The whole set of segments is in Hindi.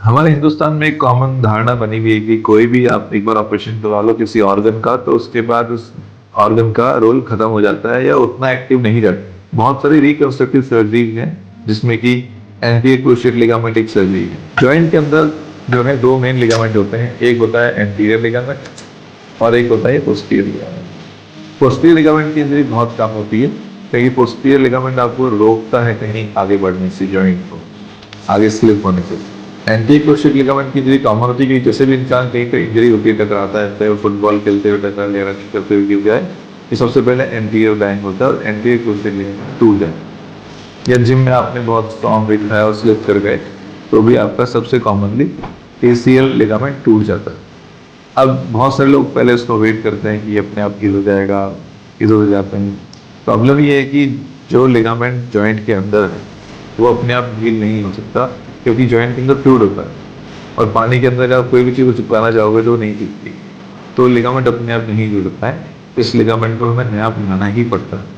हमारे हिंदुस्तान में एक कॉमन धारणा बनी हुई है कि कोई भी आप एक बार ऑपरेशन करवा लो किसी ऑर्गन का तो उसके बाद उस ऑर्गन का रोल खत्म हो जाता है या उतना एक्टिव नहीं रहता। बहुत सारी रिकंस्ट्रक्टिव सर्जरी है जिसमें कि एंटीरियर क्रूशिएट लिगामेंट एक सर्जरी है। जॉइंट के अंदर जो है दो मेन लिगामेंट होते हैं, एक होता है एंटीरियर लिगामेंट और एक होता है पोस्टीरियर लिगामेंट। पोस्टीरियर लिगामेंट की इंजरी बहुत कम होती है क्योंकि पोस्टीरियर लिगामेंट आपको रोकता है कहीं आगे बढ़ने से, जॉइंट को आगे स्लिप होने से। एंटी क्रूशिएट लिगामेंट की इंजरी कॉमन होती है कि जैसे भी इंसान कहीं पे इंजरी होती है, टकराता है, चाहे वो फुटबॉल खेलते हुए टकरा या रनिंग करते हुए गिर जाए, ये सबसे पहले एंटीरियर बैंग होता है और एंटीरियर क्रूशिएट लिगामेंट टूट जाए। या जिम में आपने बहुत स्ट्रॉन्ग वेट उठाया और स्लिप कर गए तो भी आपका सबसे कॉमनली एसीएल लिगामेंट टूट जाता है। अब बहुत सारे लोग पहले उसको वेट करते हैं कि ये अपने आप हील हो जाएगा, इधर हो जाते हैं। प्रॉब्लम ये है कि जो लिगामेंट जॉइंट के अंदर है वो अपने आप हील नहीं हो सकता क्योंकि जॉइंट के अंदर फ्लूइड होता है और पानी के अंदर आप कोई भी चीज़ को चिपकाना चाहोगे तो नहीं चिपकेगी, तो लिगामेंट अपने आप नहीं जुड़ता है। इस लिगामेंट को हमें नया बनाना ही पड़ता है।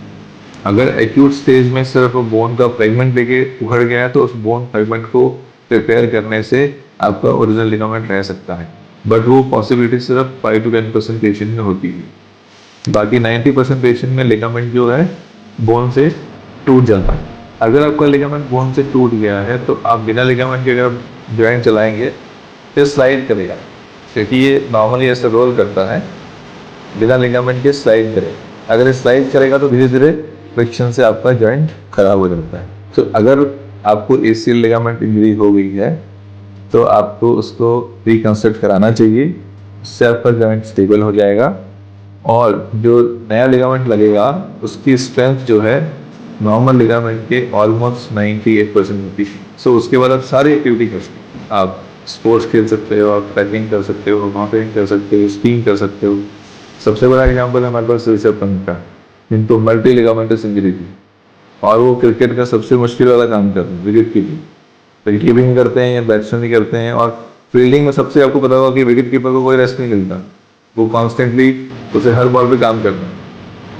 अगर एक्यूट स्टेज में सिर्फ बोन का फ्रेगमेंट लेके उखड़ गया है तो उस बोन फ्रेगमेंट को रिपेयर करने से आपका ओरिजिनल लिगामेंट रह सकता है, बट वो पॉसिबिलिटी सिर्फ 5 to 10% पेशेंट में होती है। बाकी 90% पेशेंट में लिगामेंट जो है बोन से टूट जाता है। अगर आपका लिगामेंट बोन से टूट गया है तो आप बिना लिगामेंट के अगर जॉइंट चलाएंगे तो स्लाइड करेगा, क्योंकि ये नॉर्मली ऐसे रोल करता है, बिना लिगामेंट के स्लाइड करे। अगर ये स्लाइड करेगा तो धीरे धीरे फ्रिक्शन से आपका जॉइंट खराब हो जाता है। तो अगर आपको एसीएल लिगामेंट इंजरी हो गई है तो आपको उसको रिकंस्ट्रक्ट कराना चाहिए, उससे आपका जॉइंट स्टेबल हो जाएगा और जो नया लिगामेंट लगेगा उसकी स्ट्रेंथ जो है नॉर्मल लिगामेंट के ऑलमोस्ट 98% होती है। सो उसके बाद आप सारी एक्टिविटी कर सकते हो, आप स्पोर्ट्स खेल सकते हो, आप पैकिंग कर सकते हो, माउंटेनिंग कर सकते हो, स्कीइंग कर सकते हो। सबसे बड़ा एग्जाम्पल हमारे पास ऋषभ पंत का, जिनको मल्टी लिगामेंटस इंजरी थी और वो क्रिकेट का सबसे मुश्किल वाला काम करते हैं, विकेट कीपिंग। विकेट कीपिंग करते हैं या बैट्समैन ही करते हैं, और फील्डिंग में सबसे आपको पता होगा कि विकेट कीपर को कोई रेस्ट नहीं मिलता, वो कॉन्स्टेंटली उसे हर बॉल पे काम करना है।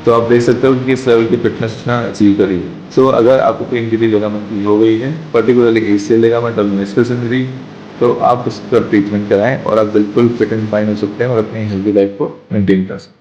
तो आप देख सकते हो कि किस लेवल की फिटनेस ना अचीव करी है। सो अगर आपको कोई इंजरी लिगामेंट की हो गई है, पर्टिकुलरली एसीएल लिगामेंट और मेनिस्कस इंजरी, तो आप उसका ट्रीटमेंट कराएं और आप बिल्कुल फिट एंड फाइन हो सकते हैं और अपनी हेल्दी लाइफ को मेंटेन कर सकते हैं।